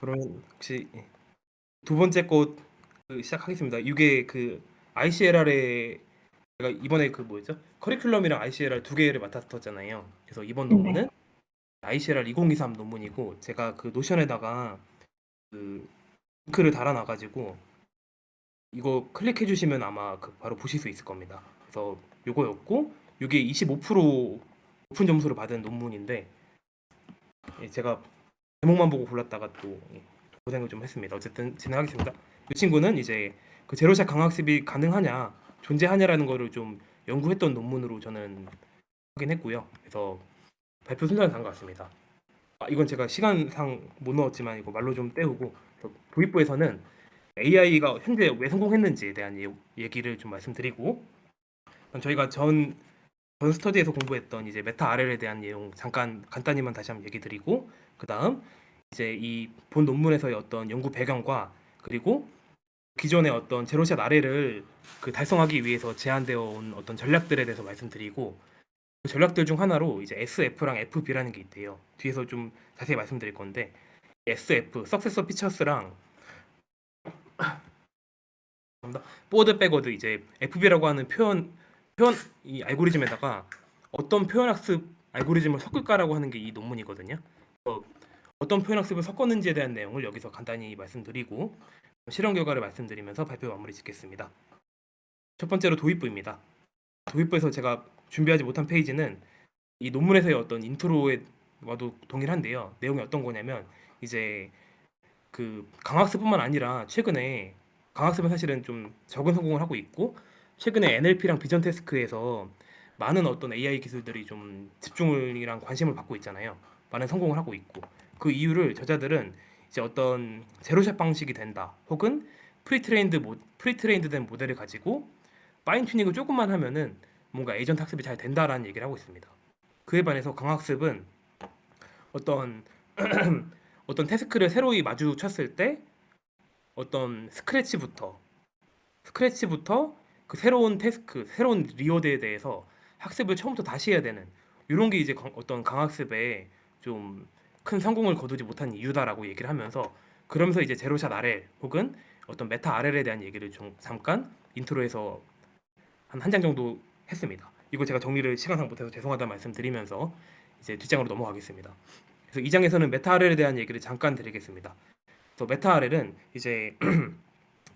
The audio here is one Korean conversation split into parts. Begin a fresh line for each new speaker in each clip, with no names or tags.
그러면 혹시 두 번째 것 시작하겠습니다. 이게 그 ICLR에 제가 이번에 그 뭐였죠? 커리큘럼이랑 ICLR 두 개를 맡았었잖아요. 그래서 이번
네.
논문은 ICLR 2023 논문이고 제가 그 노션에다가 그 링크를 달아놔가지고 이거 클릭해 주시면 아마 그 바로 보실 수 있을 겁니다. 그래서 요거였고 이게 25% 오픈 점수를 받은 논문인데 제가 제목만 보고 골랐다가 또 고생을 좀 했습니다. 어쨌든 진행하겠습니다. 이 친구는 이제 그 제로샷 강학습이 가능하냐, 존재하냐라는 거를 좀 연구했던 논문으로 저는 확인했고요. 그래서 발표 순서는 다음 것 같습니다. 이건 제가 시간상 못 넣었지만 이거 말로 좀 때우고 도입부에서는 AI가 현재 왜 성공했는지에 대한 얘기를 좀 말씀드리고 저희가 전 스터디에서 공부했던 이제 메타 RL에 대한 내용 잠깐 간단히만 다시 한번 얘기 드리고 그 다음 이제 이 본 논문에서의 어떤 연구 배경과 그리고 기존의 어떤 제로샷 RL을 그 달성하기 위해서 제안되어 온 어떤 전략들에 대해서 말씀드리고 그 전략들 중 하나로 이제 SF랑 FB라는 게 있대요. 뒤에서 좀 자세히 말씀드릴 건데 SF, Successor Features랑 포워드 백워드 이제 FB라고 하는 표현 이 알고리즘에다가 어떤 표현 학습 알고리즘을 섞을까라고 하는 게 이 논문이거든요. 어떤 표현 학습을 섞었는지에 대한 내용을 여기서 간단히 말씀드리고 실험 결과를 말씀드리면서 발표 마무리 짓겠습니다. 첫 번째로 도입부입니다. 도입부에서 제가 준비하지 못한 페이지는 이 논문에서의 어떤 인트로와도 동일한데요. 내용이 어떤 거냐면 이제 그 강학습뿐만 아니라 최근에 강학습은 사실은 좀 적은 성공을 하고 있고 최근에 NLP랑 비전 태스크에서 많은 어떤 AI 기술들이 좀 집중이랑 관심을 받고 있잖아요. 많은 성공을 하고 있고 그 이유를 저자들은 이제 어떤 제로샷 방식이 된다 혹은 프리트레인드된 모델을 가지고 파인 튜닝을 조금만 하면은 뭔가 에이전트 학습이 잘 된다라는 얘기를 하고 있습니다. 그에 반해서 강학습은 어떤 어떤 태스크를 새로이 마주쳤을 때 어떤 스크래치부터 그 새로운 태스크, 새로운 리워드에 대해서 학습을 처음부터 다시 해야 되는 이런 게 이제 어떤 강학습에 좀 큰 성공을 거두지 못한 이유다라고 얘기를 하면서 그러면서 이제 제로샷 RL 혹은 어떤 메타 RL에 대한 얘기를 좀 잠깐 인트로에서 한 장 정도 했습니다. 이거 제가 정리를 시간상 못해서 죄송하다는 말씀드리면서 이제 뒷장으로 넘어가겠습니다. 그래서 이 장에서는 메타 RL에 대한 얘기를 잠깐 드리겠습니다. 그래서 메타 RL은 이제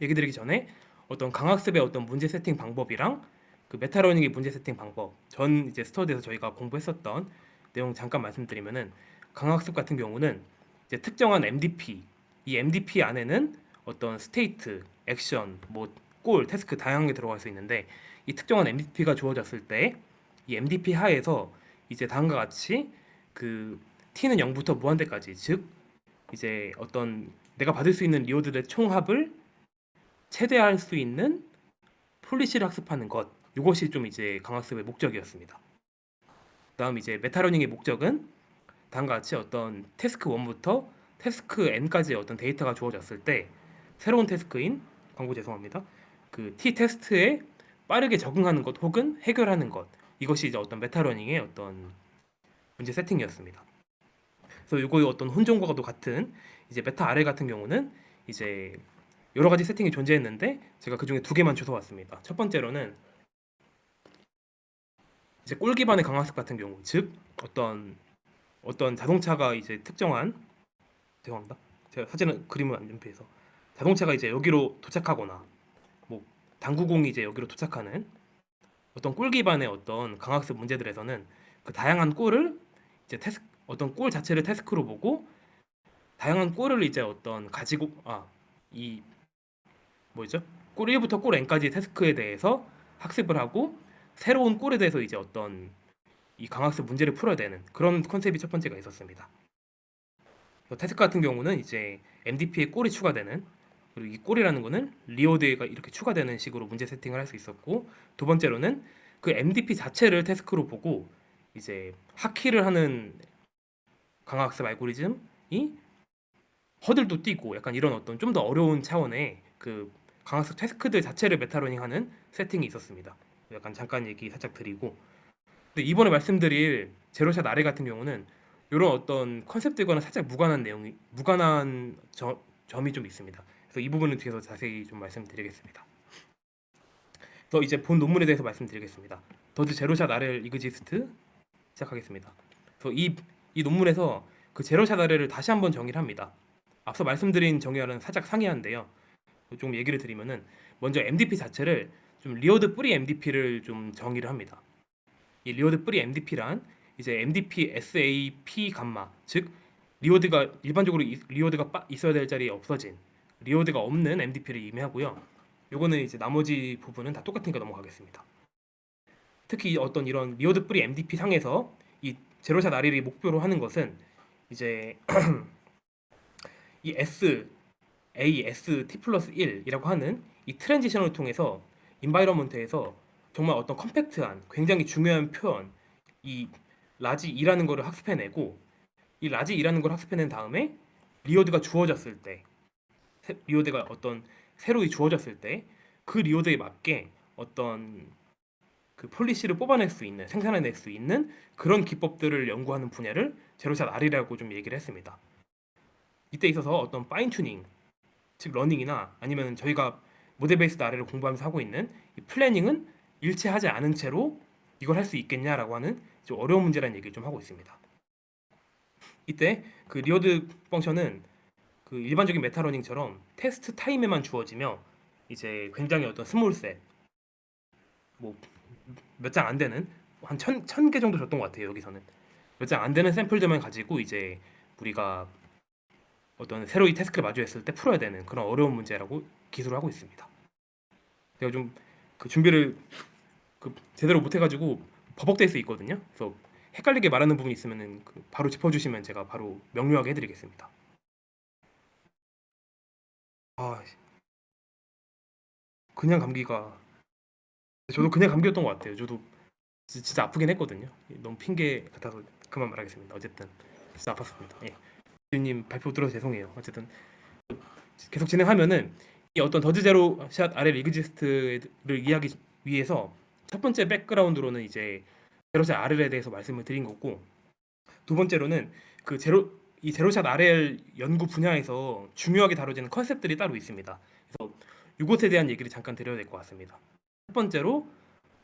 얘기 드리기 전에 어떤 강학습의 어떤 문제 세팅 방법이랑 그 메타러닝의 문제 세팅 방법 전 이제 스터디에서 저희가 공부했었던 내용 잠깐 말씀드리면은 강학습 같은 경우는 이제 특정한 MDP 이 MDP 안에는 어떤 스테이트, 액션, 뭐 골, 태스크 다양하게 들어갈 수 있는데 이 특정한 MDP가 주어졌을 때 이 MDP 하에서 이제 다음과 같이 그 t는 0부터 무한대까지 즉 이제 어떤 내가 받을 수 있는 리워드의 총합을 최대화할 수 있는 폴리시를 학습하는 것 이것이 좀 이제 강학습의 목적이었습니다. 그다음 이제 메타러닝의 목적은 다음과 같이 어떤 태스크 1부터 태스크 n까지의 어떤 데이터가 주어졌을 때 새로운 태스크인 광고 죄송합니다. 그 t 테스트에 빠르게 적응하는 것 혹은 해결하는 것 이것이 이제 어떤 메타러닝의 어떤 문제 세팅이었습니다. 그래서 이거 어떤 혼종과도 같은 이제 메타 RL 같은 경우는 이제 여러 가지 세팅이 존재했는데 제가 그 중에 두 개만 주워왔습니다. 첫 번째로는 이제 꼴 기반의 강화석 같은 경우, 즉 어떤 자동차가 이제 특정한 죄송합니다. 제가 사진은 그림을 안 준비해서 자동차가 이제 여기로 도착하거나 뭐 당구공이 이제 여기로 도착하는 어떤 꼴 기반의 어떤 강학습 문제들에서는 그 다양한 꼴을 이제 어떤 꼴 자체를 태스크로 보고 다양한 꼴을 이제 어떤 가지고 이 뭐죠? 꼴 1부터 꼴 n까지 태스크에 대해서 학습을 하고 새로운 꼴에 대해서 이제 어떤 이 강학습 문제를 풀어야 되는 그런 컨셉이 첫 번째가 있었습니다. 태스크 같은 경우는 이제 MDP에 꼴이 추가되는 그리고 이 꼴이라는 거는 리오드가 이렇게 추가되는 식으로 문제 세팅을 할 수 있었고 두 번째로는 그 MDP 자체를 태스크로 보고 이제 하키를 하는 강학습 알고리즘이 허들도 뛰고 약간 이런 어떤 좀 더 어려운 차원의 그 강학습 태스크들 자체를 메타러닝하는 세팅이 있었습니다. 약간 잠깐 얘기 살짝 드리고 근데 이번에 말씀드릴 제로샷 아래 같은 경우는 요런 어떤 컨셉들과는 살짝 무관한 점이 좀 있습니다. 그래서 이 부분은 뒤에서 자세히 좀 말씀드리겠습니다. 그래서 이제 본 논문에 대해서 말씀드리겠습니다. 더즈 제로샷 RL 이그지스트 시작하겠습니다. 그래서 이 논문에서 그 제로샷 RL을 다시 한번 정의를 합니다. 앞서 말씀드린 정의와는 살짝 상이한데요. 좀 얘기를 드리면은 먼저 MDP 자체를 좀 리어드 뿌리 MDP를 좀 정의를 합니다. 이 리어드 뿌리 MDP란 이제 MDP SAP 감마, 즉 리오드가 일반적으로 리오드가 있어야 될 자리에 없어진 리오드가 없는 MDP를 의미하고요. 요거는 이제 나머지 부분은 다 똑같으니까 넘어가겠습니다. 특히 어떤 이런 리오드 뿌리 MDP 상에서 이 제로샷 RL이 목표로 하는 것은 이제 이 T 플러스 1이라고 하는 이 트랜지션을 통해서 인바이러먼트에서 정말 어떤 컴팩트한 굉장히 중요한 표현 이 라지 2라는 거를 학습해내고 이 라지 2라는 걸 학습해낸 다음에 리오드가 주어졌을 때 리오드가 어떤 새로이 주어졌을 때 그 리오드에 맞게 어떤 그 폴리시를 뽑아낼 수 있는 생산해낼 수 있는 그런 기법들을 연구하는 분야를 제로샷 R이라고 좀 얘기를 했습니다. 이때 있어서 어떤 파인 튜닝 즉 러닝이나 아니면 저희가 모델 베이스드 R를 공부하면서 하고 있는 이 플래닝은 일치하지 않은 채로 이걸 할 수 있겠냐라고 하는 좀 어려운 문제라는 얘기를 좀 하고 있습니다. 이때 그 리워드 펑션은 그 일반적인 메타러닝처럼 테스트 타임에만 주어지며 이제 굉장히 어떤 스몰셋 뭐 몇 장 안 되는 한 천 개 정도 줬던 것 같아요. 여기서는 몇 장 안 되는 샘플들만 가지고 이제 우리가 어떤 새로이 태스크를 마주했을 때 풀어야 되는 그런 어려운 문제라고 기술을 하고 있습니다. 제가 좀 그 준비를 그 제대로 못해가지고 버벅될 수 있거든요. 그래서 헷갈리게 말하는 부분이 있으면은 그 바로 짚어주시면 제가 바로 명료하게 해드리겠습니다. 아, 그냥 감기가 저도 그냥 감기였던 것 같아요. 저도 진짜 아프긴 했거든요. 너무 핑계 같아서 그만 말하겠습니다. 어쨌든 진짜 아팠습니다. 예. 님 발표 들어서 죄송해요. 어쨌든 계속 진행하면은 이 어떤 더즈 제로샷 RL 이그지스트를 이해하기 위해서 첫 번째 백그라운드로는 이제 제로샷 RL에 대해서 말씀을 드린 거고 두 번째로는 그 제로샷 RL 연구 분야에서 중요하게 다뤄지는 컨셉들이 따로 있습니다. 그래서 이것에 대한 얘기를 잠깐 드려야 될 것 같습니다. 첫 번째로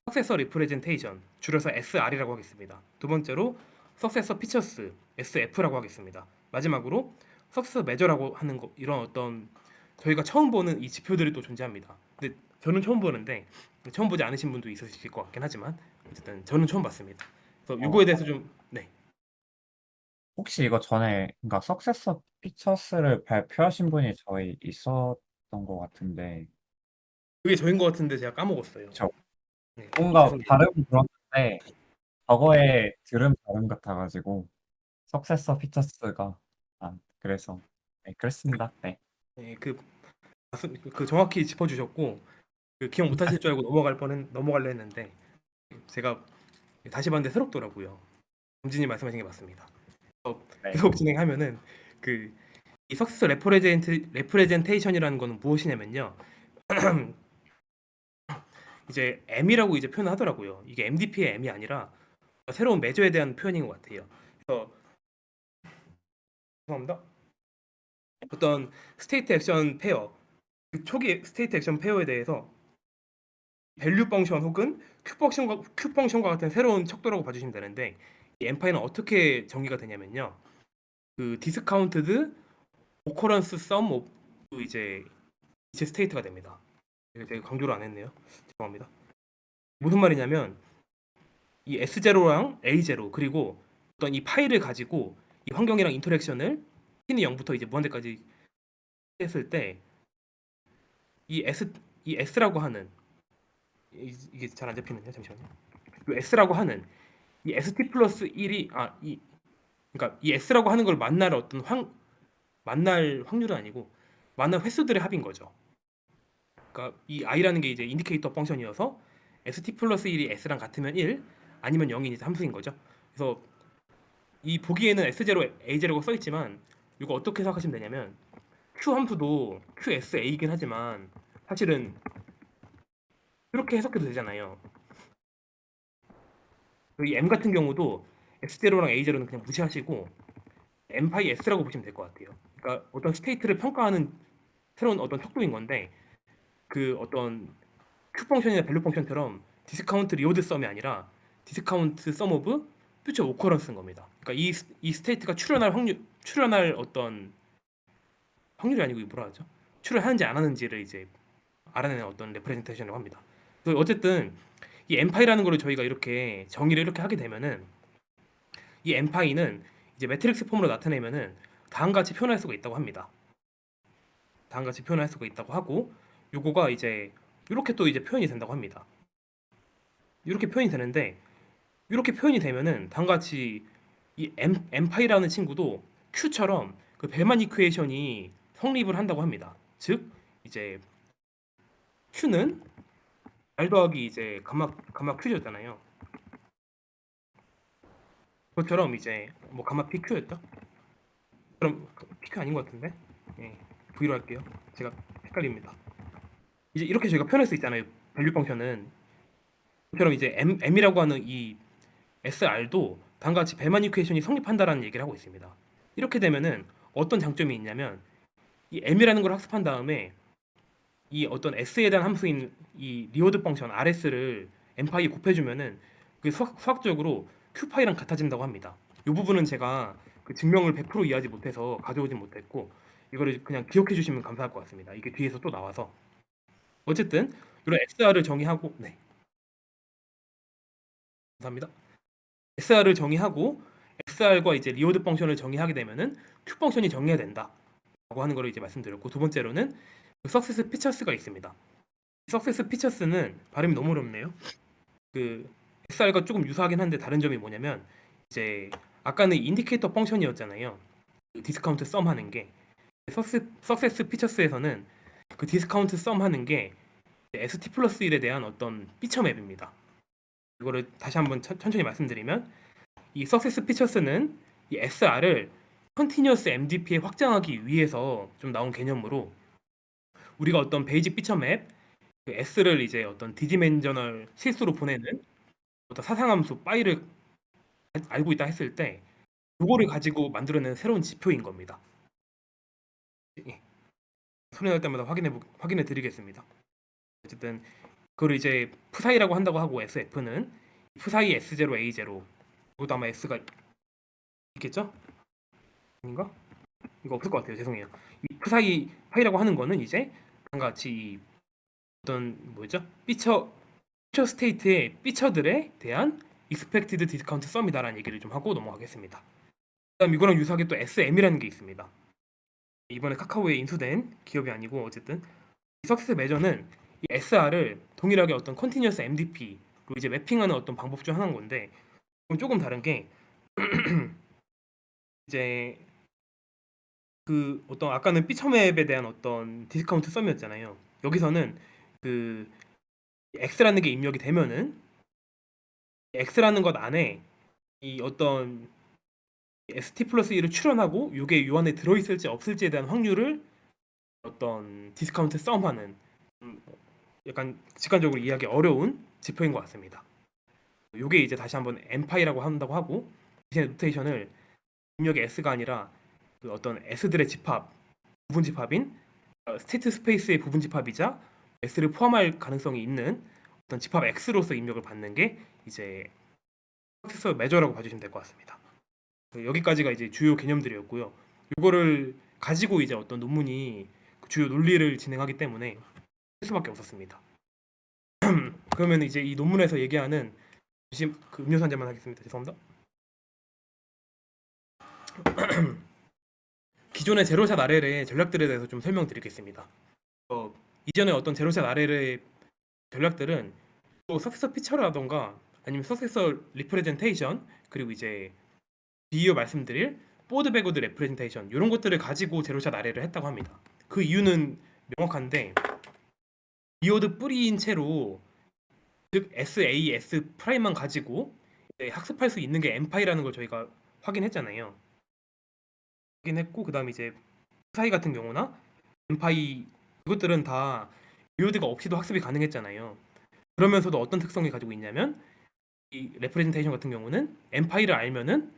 석세서 리프레젠테이션 줄여서 SR이라고 하겠습니다. 두 번째로 석세서 피처스 SF라고 하겠습니다. 마지막으로 석세서 메저라고 하는 거 이런 어떤 저희가 처음 보는 이 지표들이 또 존재합니다. 근데 저는 처음 보는데 처음 보지 않으신 분도 있으실 것 같긴 하지만 어쨌든 저는 처음 봤습니다. 그래서
어,
이거에 대해서 좀 네.
혹시 이거 전에 그러니까 석세서 피처스를 발표하신 분이 저희 있었던 것 같은데
그게 저인 것 같은데 제가 까먹었어요.
저
네,
뭔가
죄송해요.
발음은 들었는데 저거의 들은 발음 같아가지고 석세서 피처스가 그래서 네, 그랬습니다. 네.
네, 그 정확히 짚어주셨고 그 기억 못하실 줄 알고 넘어갈려 했는데 제가 다시 봤는데 새롭더라고요. 범진이 말씀하신 게 맞습니다.
네.
계속 진행하면은 그 이 석세서 레프레젠테이션이라는 거는 무엇이냐면요. 이제 M이라고 이제 표현을 하더라고요. 이게 MDP의 M이 아니라 새로운 매저에 대한 표현인 것 같아요. 그래서 죄송합니다. 어떤 스테이트 액션 페어, 그 초기 스테이트 액션 페어에 대해서 밸류 펑션 혹은 큐 펑션과 같은 새로운 척도라고 봐주시면 되는데 이 엠파이는 어떻게 정의가 되냐면요. 그 디스카운트드 오커런스 썸 오브 이제 이체 스테이트가 됩니다. 이거 제가 강조를 안 했네요. 죄송합니다. 무슨 말이냐면 이 S0랑 A0 그리고 어떤 이 파일을 가지고 이 환경이랑 인터랙션을 t는 0부터 이제 무한대까지 했을 때 이 S 이 S라고 하는 이게 잘 안 잡히는요. 잠시만요. 이 S라고 하는 이 ST 플러스 1이 이 그러니까 이 S라고 하는 걸 만날 확률은 아니고 만날 횟수들의 합인 거죠. 그러니까 이 i라는 게 이제 인디케이터 펑션이어서 ST 플러스 1이 S랑 같으면 1 아니면 0인 이제 함수인 거죠. 그래서 이 보기에는 S0, A0가 써 있지만 이거 어떻게 생각하시면 되냐면 Q 함수도 QSA이긴 하지만 사실은 이렇게 해석해도 되잖아요. 이 M 같은 경우도 S0랑 A0는 그냥 무시하시고 엠파이 S라고 보시면 될 것 같아요. 그러니까 어떤 스테이트를 평가하는 새로운 어떤 척도인 건데 그 어떤 q 펑션이나 밸류 펑션처럼 디스카운트 리워드 썸이 아니라 디스카운트 썸 오브 퓨처 오커런스인 겁니다. 그러니까 이 스테이트가 출현할 어떤 확률이 아니고 이거 뭐라 하죠? 출현하는지 안 하는지를 이제 알아내는 어떤 레프레젠테이션이라고 합니다. 그래서 어쨌든 이 엠파이라는 거를 저희가 이렇게 정의를 이렇게 하게 되면은 이 엠파이는 이제 매트릭스 폼으로 나타내면은 다음과 같이 표현할 수가 있다고 합니다. 다음과 같이 표현할 수가 있다고 하고 요거가 이제 이렇게 또 이제 표현이 된다고 합니다. 이렇게 표현이 되는데 이렇게 표현이 되면은 다음과 같이 이 엠파이라는 친구도 Q처럼 그 벨만 이퀘이션이 성립을 한다고 합니다. 즉 이제 Q는 R 더하기 이제 감마 Q였잖아요. 그것처럼 이제 뭐 감마 PQ였죠? 그럼 PQ 아닌 것 같은데? 예, V로 할게요. 제가 헷갈립니다. 이제 이렇게 저희가 표현할 수 있잖아요. 밸류 펑션은 그처럼 이제 M이라고 하는 이 SR도 다음과 같이 벨만 이퀘이션이 성립한다라는 얘기를 하고 있습니다. 이렇게 되면은 어떤 장점이 있냐면 이 M이라는 걸 학습한 다음에 이 어떤 S에 대한 함수인 이 리워드 펑션 RS를 M파이에 곱해주면은 그 수학적으로 Q파이랑 같아진다고 합니다. 이 부분은 제가 그 증명을 100% 이해하지 못해서 가져오진 못했고 이거를 그냥 기억해 주시면 감사할 것 같습니다. 이게 뒤에서 또 나와서 어쨌든 이런 SR을 정의하고 네 감사합니다. SR을 정의하고 SR과 이제 리워드 펑션을 정의하게 되면은 Q 펑션이 정의가 된다라고 하는 거를 이제 말씀드렸고 두 번째로는 그 석세스 피처스가 있습니다. 석세스 피처스는 발음이 너무 어렵네요. 그 SR과 조금 유사하긴 한데 다른 점이 뭐냐면 이제 아까는 인디케이터 펑션이었잖아요. 그 디스카운트 썸 하는 게 석세스 피처스에서는 그 디스카운트 썸 하는 게 ST 플러스 1에 대한 어떤 피처 맵입니다. 이거를 다시 한번 천천히 말씀드리면 이 석세스 피처스는 이 SR을 컨티뉴어스 MDP에 확장하기 위해서 좀 나온 개념으로 우리가 어떤 베이직 피처 맵 그 S를 이제 어떤 디디멘저널 실수로 보내는 어떤 사상함수 파이를 알고 있다 했을 때 그거를 가지고 만들어낸 새로운 지표인 겁니다. 예. 소리 날 때마다 확인해 드리겠습니다. 어쨌든 그걸 이제 푸사이라고 한다고 하고 SF는 푸사이 S0 A0 이것도 아마 S가 있겠죠? 아닌가? 이거 없을 것 같아요. 죄송해요. 이 푸사이 파이라고 하는 거는 이제 다음과 같이 이 어떤 뭐죠? 피처 스테이트의 피처들에 대한 expected discount sum이다라는 얘기를 좀 하고 넘어가겠습니다. 그다음 이거랑 유사하게 또 SM이라는 게 있습니다. 이번에 카카오에 인수된 기업이 아니고 어쨌든 이 석세스 매저는 이 SR을 동일하게 어떤 컨티뉴어스 MDP로 이제 매핑하는 어떤 방법 중 하나인 건데 그건 조금 다른 게 이제 그 어떤 아까는 피처맵에 대한 어떤 디스카운트 썸이었잖아요. 여기서는 그 X라는 게 입력이 되면은 X라는 것 안에 이 어떤 ST 플러스 1을 출연하고 이게 요 안에 들어있을지 없을지에 대한 확률을 어떤 디스카운트 썸하는 약간 직관적으로 이해하기 어려운 지표인 것 같습니다. 요게 이제 다시 한번 엠파이라고 한다고 하고 대신에 노테이션을 입력의 S가 아니라 그 어떤 S들의 집합, 부분 집합인 스테이트 스페이스의 부분 집합이자 S를 포함할 가능성이 있는 어떤 집합 X로서 입력을 받는 게 이제 석세서 매저라고 봐주시면 될 것 같습니다. 여기까지가 이제 주요 개념들이었고요. 이거를 가지고 이제 어떤 논문이 그 주요 논리를 진행하기 때문에 할 수밖에 없었습니다. 그러면 이제 이 논문에서 얘기하는 잠시 그 음료수 한 잔만 하겠습니다. 죄송합니다. 기존의 제로샷 RL의 전략들에 대해서 좀 설명드리겠습니다. 이전에 어떤 제로샷 RL의 전략들은 또 석세서 피처라던가 아니면 석세서 리프레젠테이션 그리고 이제 뒤이어 말씀드릴 보드 배고드 레프레젠테이션 이런 것들을 가지고 제로샷 RL을 했다고 합니다. 그 이유는 명확한데 디오드 뿌리인 채로 즉 SAS 프라임만 가지고 학습할 수 있는 게 엠파이라는 걸 저희가 확인했잖아요. 확인했고 그다음 이제 사이 같은 경우나 엠파이 이것들은 다 디오드가 없이도 학습이 가능했잖아요. 그러면서도 어떤 특성이 가지고 있냐면 이 레프레젠테이션 같은 경우는 엠파이를 알면은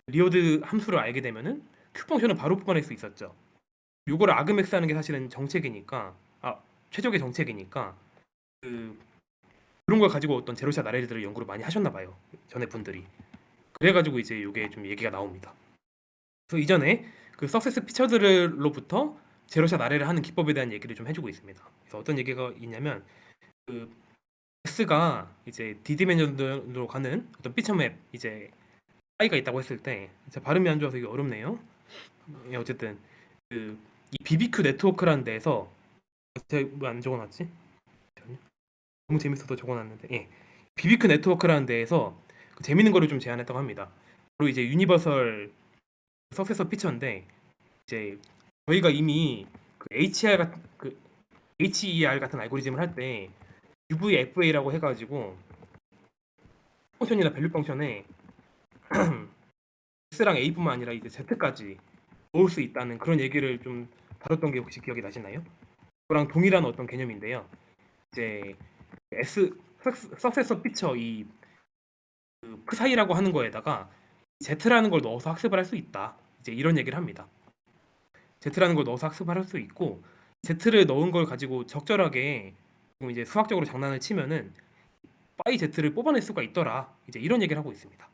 리오드 함수를 알게 되면은 q 펑션을 바로 뽑아낼 수 있었죠. 요거를 아그맥스 하는 게 사실은 정책이니까 최적의 정책이니까 그 그런 걸 가지고 어떤 제로샷 아레들을 연구를 많이 하셨나 봐요. 전에 분들이. 그래가지고 이제 요게 좀 얘기가 나옵니다. 그래서 이전에 그 석세스 피처들로부터 제로샷 아래를 하는 기법에 대한 얘기를 좀 해주고 있습니다. 그래서 어떤 얘기가 있냐면 그 S가 이제 D디멘전으로 가는 어떤 피처맵 이제 I가 있다고 했을 때 발음이 안 좋아서 이게 어렵네요. 예, 어쨌든 그 이 BBQ 네트워크라는 데에서 제가 왜 안 적어놨지? 잠시만요. 너무 재밌어서 적어놨는데 예. BBQ 네트워크라는 데에서 그 재밌는 거를 좀 제안했다고 합니다. 바로 이제 유니버설 석세서 피처인데 이제 저희가 이미 그 HER 같은 알고리즘을 할 때 UVFA라고 해가지고 펑션이나 밸류 펑션에 X랑 A뿐만 아니라 이제 Z까지 넣을 수 있다는 그런 얘기를 좀 다뤘던 게 혹시 기억이 나시나요? 그거랑 동일한 어떤 개념인데요. 이제 S 석세서 피처 이그 사이라고 하는 거에다가 Z라는 걸 넣어서 학습을 할 수 있다. 이제 이런 얘기를 합니다. Z라는 걸 넣어서 학습을 할 수 있고 Z를 넣은 걸 가지고 적절하게 이제 수학적으로 장난을 치면은 파이 Z를 뽑아낼 수가 있더라. 이제 이런 얘기를 하고 있습니다.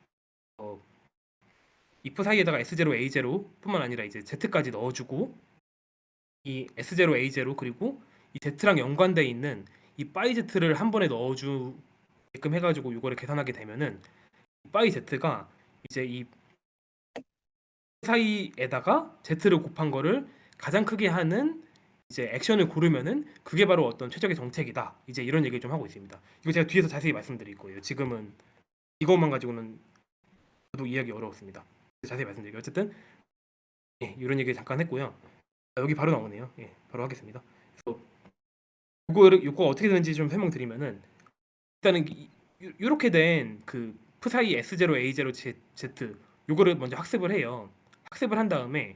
if 사이에다가 S0, A0뿐만 아니라 이제 Z까지 넣어주고 이 S0, A0 그리고 이 Z랑 연관돼 있는 이 파이 Z를 한 번에 넣어주게끔 해가지고 이거를 계산하게 되면은 파이 Z가 이제 이 사이에다가 Z를 곱한 거를 가장 크게 하는 이제 액션을 고르면은 그게 바로 어떤 최적의 정책이다. 이제 이런 얘기를 좀 하고 있습니다. 이거 제가 뒤에서 자세히 말씀드릴 거예요. 지금은 이것만 가지고는 저도 이해하기 어려웠습니다. 자세히 말씀드릴게요. 어쨌든 예, 이런 얘기 잠깐 했고요. 여기 바로 나오네요. 예, 바로 하겠습니다. 그래서 이거 어떻게 되는지 좀 설명드리면은 일단은 이렇게 된 그 프사이 S0, A0, Z 요거를 먼저 학습을 해요. 학습을 한 다음에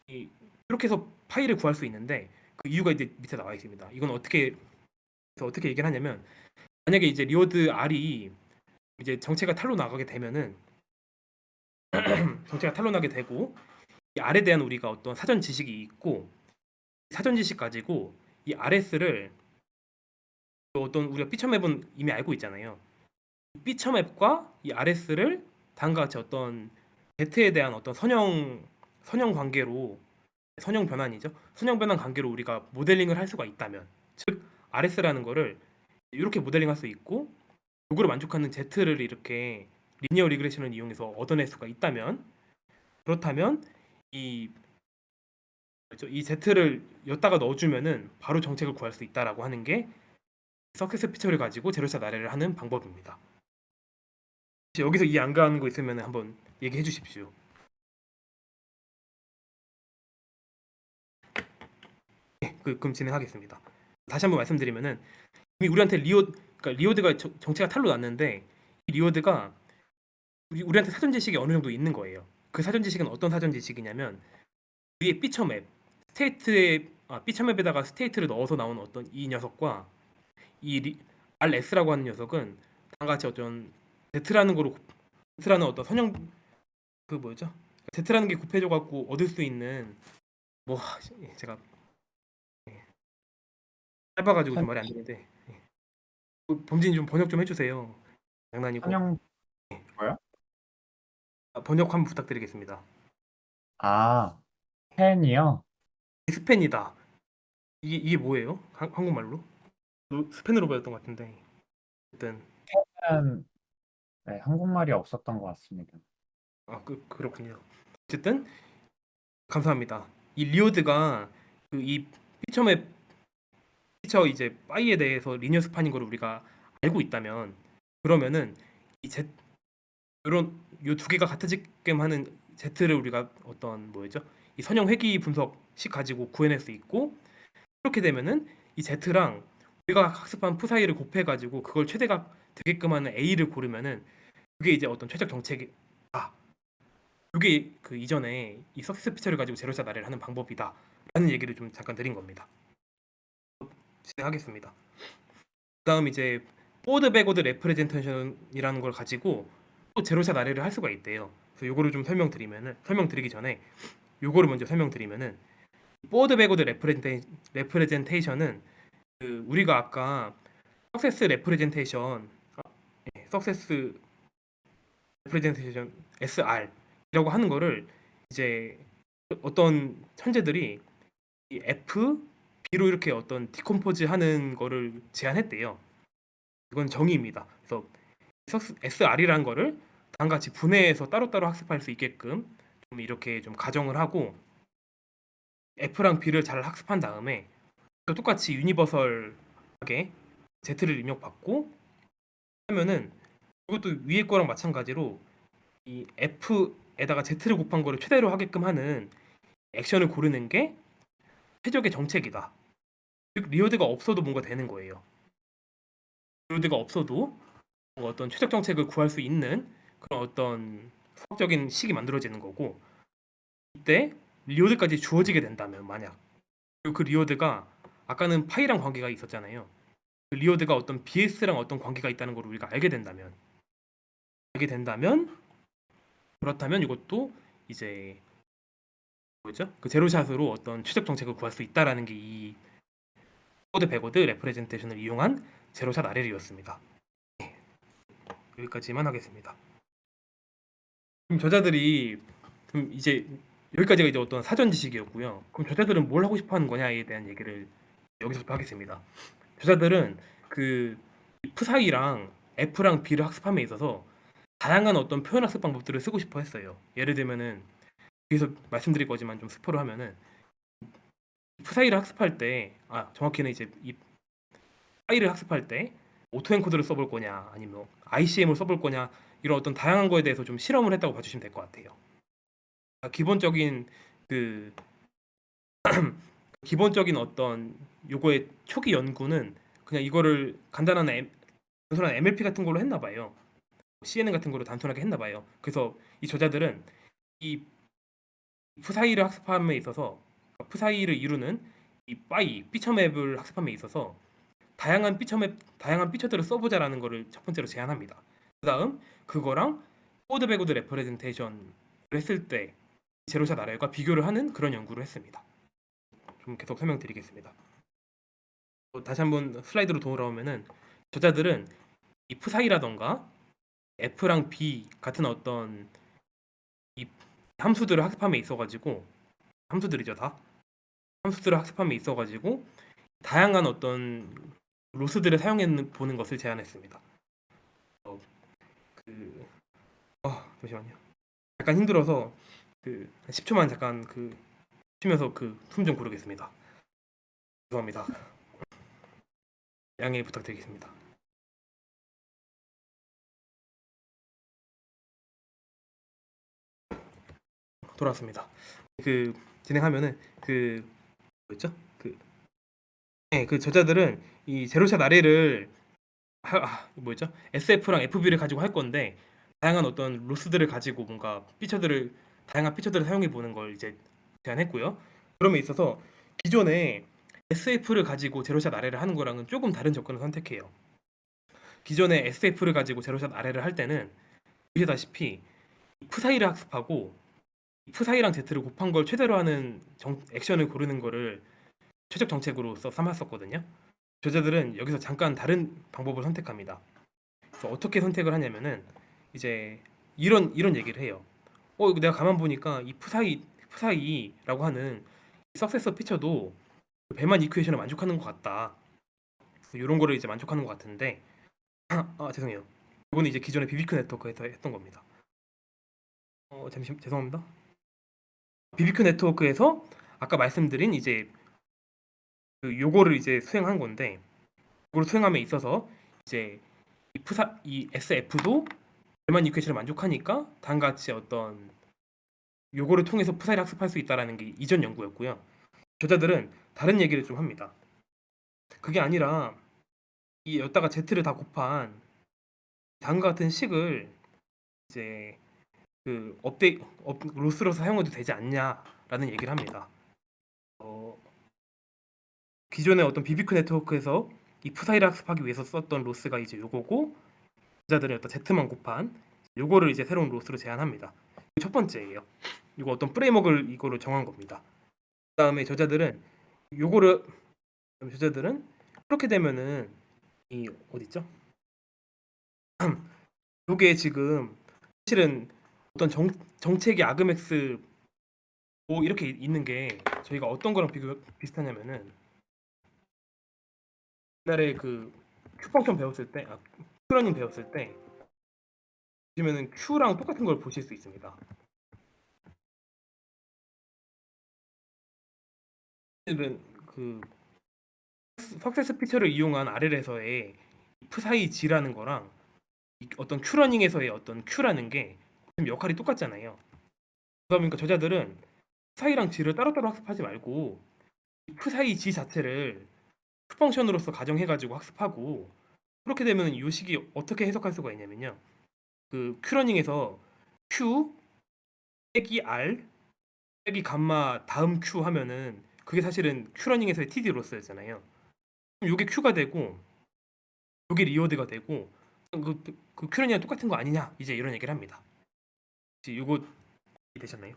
이렇게 해서 파일을 구할 수 있는데 그 이유가 이제 밑에 나와 있습니다. 이건 어떻게 얘기를 하냐면 만약에 이제 리오드 R이 이제 정체가 탈로 나가게 되면은 정체가 탈로 나게 되고 이 R에 대한 우리가 어떤 사전 지식이 있고 사전 지식 가지고 이 RS를 어떤 우리가 피처맵은 이미 알고 있잖아요. 피처맵과 이 RS를 다음과 같이 어떤 Z에 대한 어떤 선형 관계로 선형 변환이죠. 선형 변환 관계로 우리가 모델링을 할 수가 있다면, 즉 RS라는 거를 이렇게 모델링할 수 있고, 요거를 만족하는 Z를 이렇게 리니어 리그레션을 이용해서 얻어낼 수가 있다면, 그렇다면 이 이 Z를 여기다가 넣어주면은 바로 정책을 구할 수 있다라고 하는 게 서킷 피처를 가지고 제로샷 아래를 하는 방법입니다. 혹시 여기서 이해 안 가는 거 있으면 한번 얘기해 주십시오. 네, 그럼 진행하겠습니다. 다시 한번 말씀드리면은 이미 우리한테 그러니까 리오드가 정체가 탈로 났는데 이 리오드가 우리한테 사전 지식이 어느 정도 있는 거예요. 그 사전 지식은 어떤 사전 지식이냐면 위에 피처맵 피처맵에다가 스테이트를 넣어서 나오는 어떤 이 녀석과 RS라고 하는 녀석은 다음과 같이 어떤 Z라는 거로 Z라는 어떤 선형 그 뭐였죠? Z라는 게 곱해져 갖고 얻을 수 있는 뭐 제가 짧아가지고 좀 말이 안 되는데 범진이 좀 번역 좀 해주세요. 장난이고
선형 뭐요?
번역 한번 부탁드리겠습니다.
아, 펜이요?
스펜이다. 이게 뭐예요? 한국말로? 스펜으로 배웠던 것 같은데 어쨌든
펜은 네, 한국말이 없었던 것 같습니다.
그렇군요. 어쨌든 감사합니다. 이 리오드가 이 피처맵 피처 이제 파이에 대해서 리니어 스판인 거를 우리가 알고 있다면 그러면은 이 Z 이런 요 두 개가 같아지게끔 하는 Z를 우리가 어떤 뭐였죠? 이 선형 회귀 분석식 가지고 구해낼 수 있고 그렇게 되면은 이 Z랑 우리가 학습한 푸 사이를 곱해 가지고 그걸 최대가 되게끔 하는 A를 고르면은 그게 이제 어떤 최적 정책이 이게 그 이전에 이 석세스 피처를 가지고 제로샷 아래를 하는 방법이다라는 얘기를 좀 잠깐 드린 겁니다. 진행하겠습니다. 그다음 이제 포워드 백워드 레프레젠테이션이라는 걸 가지고 또 제로샷 아래를 할 수가 있대요. 그래서 요거를 좀 설명드리기 전에 요거를 먼저 설명드리면은 포워드 백워드 레프레젠테이션은 그 우리가 아까 석세스 레프레젠테이션 석세스 레프레젠테이션 SR이라고 하는 거를 이제 어떤 천재들이 이 F, B로 이렇게 어떤 디컴포즈 하는 거를 제안했대요. 이건 정의입니다. 그래서 SR이라는 거를 다음과 같이 분해해서 따로따로 학습할 수 있게끔 좀 이렇게 좀 가정을 하고 F랑 B를 잘 학습한 다음에 또 똑같이 유니버설하게 Z를 입력받고 하면은 이것도 위에 거랑 마찬가지로 이 F에다가 Z를 곱한 거를 최대로 하게끔 하는 액션을 고르는 게 최적의 정책이다. 즉 리오드가 없어도 뭔가 되는 거예요. 리오드가 없어도 뭔가 어떤 최적 정책을 구할 수 있는 그런 어떤 수학적인 식이 만들어지는 거고 이때 리오드까지 주어지게 된다면 만약 그리고 그 리오드가 아까는 파이랑 관계가 있었잖아요. 그 리오드가 어떤 BS랑 어떤 관계가 있다는 걸 우리가 알게 된다면 그렇다면 이것도 이제 뭐죠? 그 제로샷으로 어떤 최적 정책을 구할 수 있다라는 게 이 코드 백워드 레프레젠테이션을 이용한 제로샷 RL이었습니다. 여기까지만 하겠습니다. 그럼 저자들이 그럼 이제 여기까지가 이제 어떤 사전 지식이었고요. 그럼 저자들은 뭘 하고 싶어 하는 거냐에 대한 얘기를 여기서부터 하겠습니다. 저자들은 그 F사이랑 F랑 B를 학습함에 있어서 다양한 어떤 표현 학습 방법들을 쓰고 싶어 했어요. 예를 들면은 여기서 말씀드릴 거지만 좀 스포를 하면은 F사이를 학습할 때 정확히는 이제 이 파일을 학습할 때 오토 엔코더를 써볼 거냐 아니면 뭐 ICM을 써볼 거냐 이런 어떤 다양한 거에 대해서 좀 실험을 했다고 봐주시면 될 것 같아요. 기본적인 그 기본적인 어떤 요거의 초기 연구는 그냥 이거를 단순한 MLP 같은 걸로 했나 봐요. CNN 같은 걸로 단순하게 했나 봐요. 그래서 이 저자들은 이 푸사이를 학습함에 있어서 푸사이를 이루는 이 파이 피처맵을 학습함에 있어서 다양한 피처들을 써보자라는 거를 첫 번째로 제안합니다. 그다음 그거랑 코드 백워드 레프레젠테이션을 했을 때 제로샷 RL과 비교를 하는 그런 연구를 했습니다. 좀 계속 설명드리겠습니다. 다시 한번 슬라이드로 돌아오면은 저자들은 이 F사이라던가 F랑 B 같은 어떤 이 함수들을 학습함에 있어가지고 함수들이죠 다 함수들을 학습함에 있어가지고 다양한 어떤 로스들을 사용해 보는 것을 제안했습니다. 잠시만요. 약간 힘들어서 10초만 잠깐 쉬면서 숨 좀 고르겠습니다. 죄송합니다. 양해 부탁드리겠습니다. 돌아왔습니다. 진행하면은 뭐였죠? 그 저자들은 이 제로샷 아래를 뭐였죠? SF랑 FB를 가지고 할 건데 다양한 어떤 로스들을 가지고 뭔가 다양한 피처들을 사용해 보는 걸 이제 제안했고요. 그럼에 있어서 기존에 SF를 가지고 제로샷 아래를 하는 거랑은 조금 다른 접근을 선택해요. 기존에 SF를 가지고 제로샷 아래를 할 때는 보시다시피 F사이를 학습하고 F사이랑 Z를 곱한 걸 최대로 하는 액션을 고르는 거를 최적 정책으로서 삼았었거든요. 저자들은 여기서 잠깐 다른 방법을 선택합니다. 그래서 어떻게 선택을 하냐면은 이제 이런 얘기를 해요. 이거 내가 가만 보니까 이 F사이라고 하는 석세서 피처도 배만 이퀘이션을 만족하는 것 같다. 이런 거를 이제 만족하는 것 같은데 죄송해요. 이거는 이제 기존의 비비큐 네트워크에서 했던 겁니다. 죄송합니다. 비비큐 네트워크에서 아까 말씀드린 이제 요거를 이제 수행한 건데 요거를 수행함에 있어서 이제 이 SF도 배만 이퀘이션을 만족하니까 다음과 같이 어떤 요거를 통해서 푸사이를 학습할 수 있다라는 게 이전 연구였고요. 저자들은 다른 얘기를 좀 합니다. 그게 아니라 이 여기다가 Z를 다 곱한 다음과 같은 식을 이제 로스로서 사용해도 되지 않냐라는 얘기를 합니다. 기존의 어떤 비비큐 네트워크에서 이 푸사이를 학습하기 위해서 썼던 로스가 이제 요거고 저자들은 어떤 Z만 곱한 요거를 이제 새로운 로스로 제안합니다. 첫 번째예요. 이거 어떤 프레임워크를 이거로 정한 겁니다. 그다음에 요거를 저자들은 그렇게 되면은 이 어딨죠? 요게 지금 사실은 어떤 정책의 아그맥스 뭐 이렇게 있는 게 저희가 어떤 거랑 비슷하냐면은 옛날에 그 큐펑션 배웠을 때, 큐러닝 배웠을 때 보시면은 큐랑 똑같은 걸 보실 수 있습니다. 사실은 그 석세스 피처를 이용한 RL에서의 if 사이 G라는 거랑 어떤 큐러닝에서의 어떤 Q라는 게 지금 역할이 똑같잖아요. 그러다 보니까 저자들은 사이랑 G를 따로따로 학습하지 말고 if 사이 G 자체를 큐 펑션으로서 가정해가지고 학습하고, 그렇게 되면 이 식이 어떻게 해석할 수가 있냐면요. 그 큐러닝에서 Q 빼기 R 빼기 감마 다음 Q 하면은 그게 사실은 큐러닝에서의 TD 로스였잖아요. 그럼 요게 Q가 되고 요게 리워드가 되고 그 큐러닝이랑 똑같은 거 아니냐, 이제 이런 얘기를 합니다. 혹시 요거 되셨나요?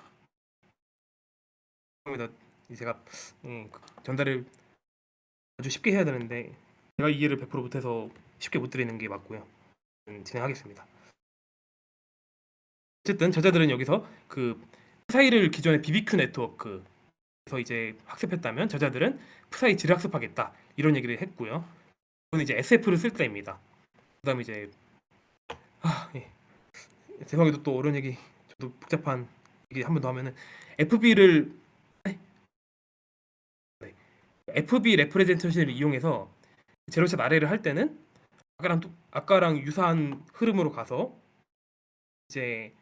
그러면 제가 전달을 아주 쉽게 해야 되는데 제가 이해를 100% 못해서 쉽게 못 드리는 게 맞고요. 진행하겠습니다. 어쨌든 저자들은 여기서 그 푸사이를 기존의 BBQ 네트워크에서 이제 학습했다면 저자들은 푸사이 G를 학습하겠다, 이런 얘기를 했고요. 이건 이제 SF를 쓸 때입니다. 그다음에 이제 예. 죄송해도 또 어려운 얘기, 저도 복잡한 얘기 한 번 더 하면은 FB를 FB 레프레젠테이션을 이용해서 제로샷 아래를 할 때는 아까랑 유사한 흐름으로 가서 이제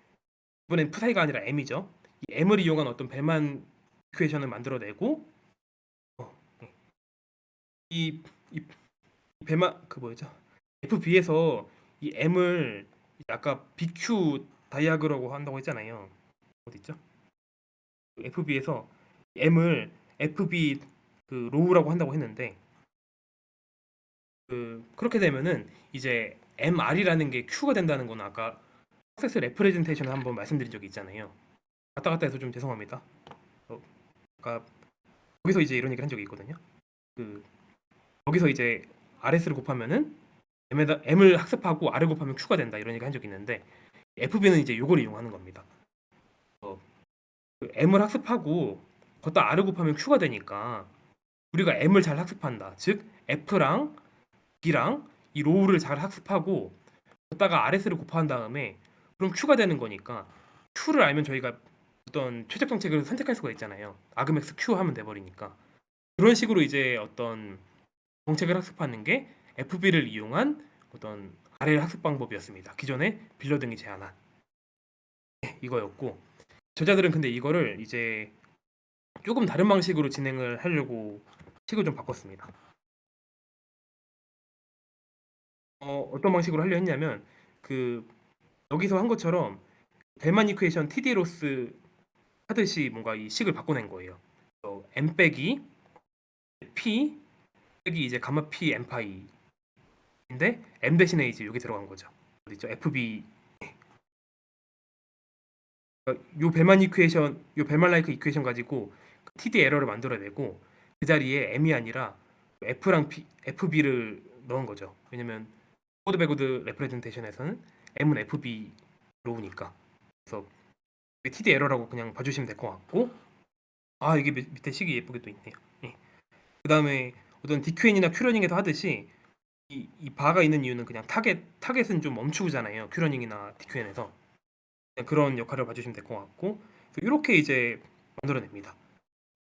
이번엔 푸사이가 아니라 M이죠. 이 M을 이용한 어떤 배만 이퀘이션을 만들어내고 네. 이, 이 배만 그 뭐였죠? FB에서 이 M을 아까 BQ 다이아그라고 한다고 했잖아요. 어디 있죠? FB에서 M을 FB 그 로우라고 한다고 했는데 그렇게 되면은 이제 MR이라는 게 Q가 된다는 건 아까 액세스 레프레젠테이션을 한번 말씀드린 적이 있잖아요. 갔다 갔다 해서 좀 죄송합니다. 아까 거기서 이제 이런 얘기를 한 적이 있거든요. 그 거기서 이제 RS를 곱하면은 M을 학습하고 R을 곱하면 Q가 된다, 이런 얘기 한 적이 있는데 FB는 이제 요걸 이용하는 겁니다. M을 학습하고 걷다 R을 곱하면 Q가 되니까 우리가 M을 잘 학습한다. 즉 F랑 B랑 이 로우를 잘 학습하고 걷다가 RS를 곱한 다음에 그럼 Q가 되는 거니까 Q를 알면 저희가 어떤 최적 정책을 선택할 수가 있잖아요. 아그맥스 Q 하면 돼버리니까. 그런 식으로 이제 어떤 정책을 학습하는 게 FB를 이용한 어떤 RL 학습 방법이었습니다. 기존에 빌러 등이 제안한 이거였고, 저자들은 근데 이거를 이제 조금 다른 방식으로 진행을 하려고 식을 좀 바꿨습니다. 어떤 방식으로 하려 했냐면 그 여기서 한 것처럼 벨만 이퀘이션 TD 로스 하듯이 뭔가 이 식을 바꿔낸 거예요. M 빼기 P 빼기 이제 가마 P M 파이인데 M 대신에 이제 여기 들어간 거죠. 어디죠? FB. 요 벨만 이퀘이션, 요 벨만 라이크 이퀘이션 가지고 TD 에러를 만들어내고 그 자리에 M이 아니라 F랑 FB를 넣은 거죠. 왜냐면 코드 배고드 레프레젠테이션에서는 M은 FB 로우니까. 그래서 TD 에러라고 그냥 봐주시면 될 것 같고, 이게 밑에 식이 예쁘게 또 있네요. 예. 그 다음에 어떤 DQN이나 큐러닝에서 하듯이 이 바가 있는 이유는 그냥 타겟은 좀 멈추잖아요. 큐러닝이나 DQN에서 그런 역할을 봐주시면 될 것 같고, 이렇게 이제 만들어냅니다.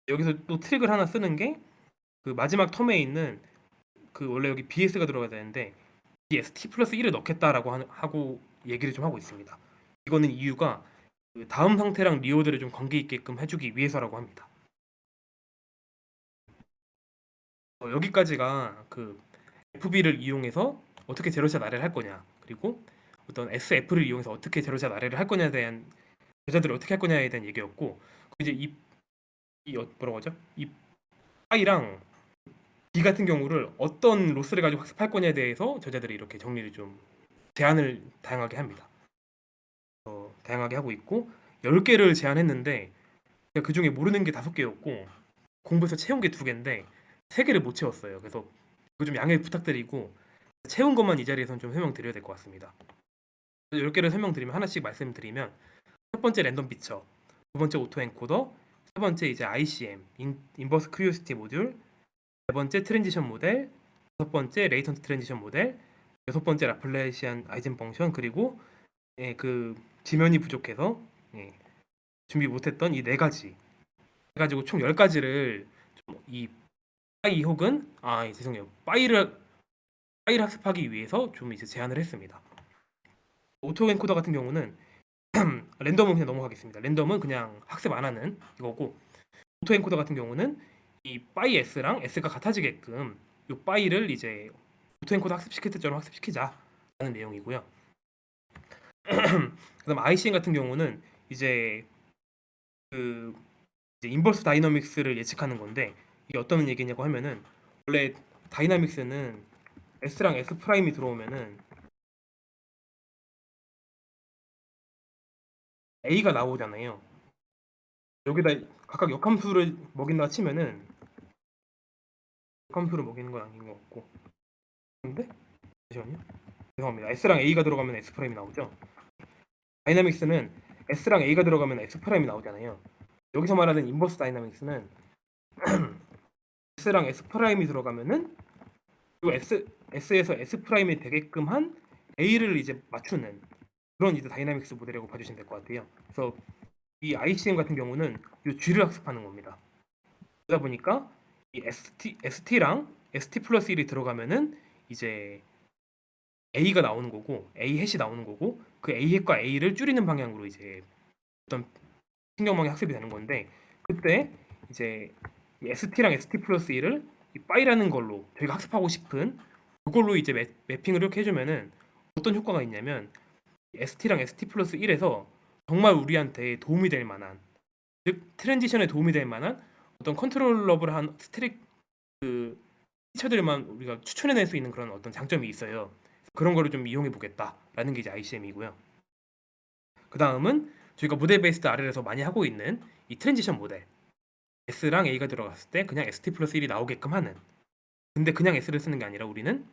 여기서 또 트릭을 하나 쓰는 게 그 마지막 텀에 있는 그 원래 여기 BS가 들어가야 되는데 BST 플러스 1을 넣겠다라고 하고 얘기를 좀 하고 있습니다. 이거는 이유가 그 다음 상태랑 리오드를 좀 관계 있게끔 해주기 위해서라고 합니다. 여기까지가 그 FB를 이용해서 어떻게 제로샷 아래를 할 거냐, 그리고 어떤 SF를 이용해서 어떻게 제로샷 아래를 할 거냐에 대한, 여자들이 어떻게 할 거냐에 대한 얘기였고, 이제 뭐라고 하죠? 이 I랑 B 같은 경우를 어떤 로스를 가지고 학습할 거냐에 대해서 저자들이 이렇게 정리를 좀 제안을 다양하게 합니다. 다양하게 하고 있고, 10개를 제안했는데 제가 그중에 모르는 게 5개였고 공부해서 채운 게 2개인데 3개를 못 채웠어요. 그래서 그거 좀 양해 부탁드리고 채운 것만 이 자리에서는 좀 설명드려야 될 것 같습니다. 10개를 설명드리면 하나씩 말씀드리면 첫 번째 랜덤 피처, 두 번째 오토 엔코더, 세 번째 이제 ICM, 인버스 크리오시티 모듈, 네 번째 트랜지션 모델, 다섯 번째 레이턴트 트랜지션 모델, 여섯 번째 라플래시안 아이젠 펑션, 그리고 그 지면이 부족해서 준비 못했던 이 네 가지 해가지고 총 10가지를 이 파이 혹은 죄송해요, 파이를 학습하기 위해서 좀 이제 제안을 했습니다. 오토 엔코더 같은 경우는 랜덤은 그냥 넘어가겠습니다. 랜덤은 그냥 학습 안 하는 이거고, 오토 엔코더 같은 경우는 이 파이 s랑 s가 같아지게끔 이 파이를 이제 오토 엔코더 학습시킬 때처럼 학습시키자라는 내용이고요. 그다음 ICM 같은 경우는 이제 그 이제 인버스 다이너믹스를 예측하는 건데, 이게 어떤 얘기냐고 하면은 원래 다이나믹스는 s랑 s 프라임이 들어오면은 a가 나오잖아요. 여기다 각각 역함수를 먹인다 치면은 역함수를 먹이는 건 아닌 것 같고, 근데 잠시만요. 죄송합니다. s랑 a가 들어가면 s 프라임이 나오죠. 다이나믹스는 s랑 a가 들어가면 s 프라임이 나오잖아요. 여기서 말하는 인버스 다이나믹스는 s랑 s 프라임이 들어가면은 이 s에서 s 프라임이 되게끔 한 a를 이제 맞추는 그런 이제 다이나믹스 모델이라고 봐주시면 될 것 같아요. 그래서 이 ICM 같은 경우는 이 G를 학습하는 겁니다. 그러다 보니까 이 ST랑 ST 플러스 1이 들어가면은 이제 A가 나오는 거고, A 해시 나오는 거고, 그 A 핵과 A를 줄이는 방향으로 이제 어떤 신경망이 학습이 되는 건데, 그때 이제 이 ST랑 ST 플러스 1을 이 파이라는 걸로 저희가 학습하고 싶은 그걸로 이제 매핑을 이렇게 해주면은 어떤 효과가 있냐면, ST랑 ST 플러스 1에서 정말 우리한테 도움이 될 만한, 즉 트랜지션에 도움이 될 만한 어떤 컨트롤러블한 스트릭 그 피처들만 우리가 추천해낼 수 있는 그런 어떤 장점이 있어요. 그런 거를 좀 이용해 보겠다라는 게 이제 ICM이고요. 그 다음은 저희가 모델 베이스드 RL에서 많이 하고 있는 이 트랜지션 모델, S랑 A가 들어갔을 때 그냥 ST 플러스 1이 나오게끔 하는, 근데 그냥 S를 쓰는 게 아니라 우리는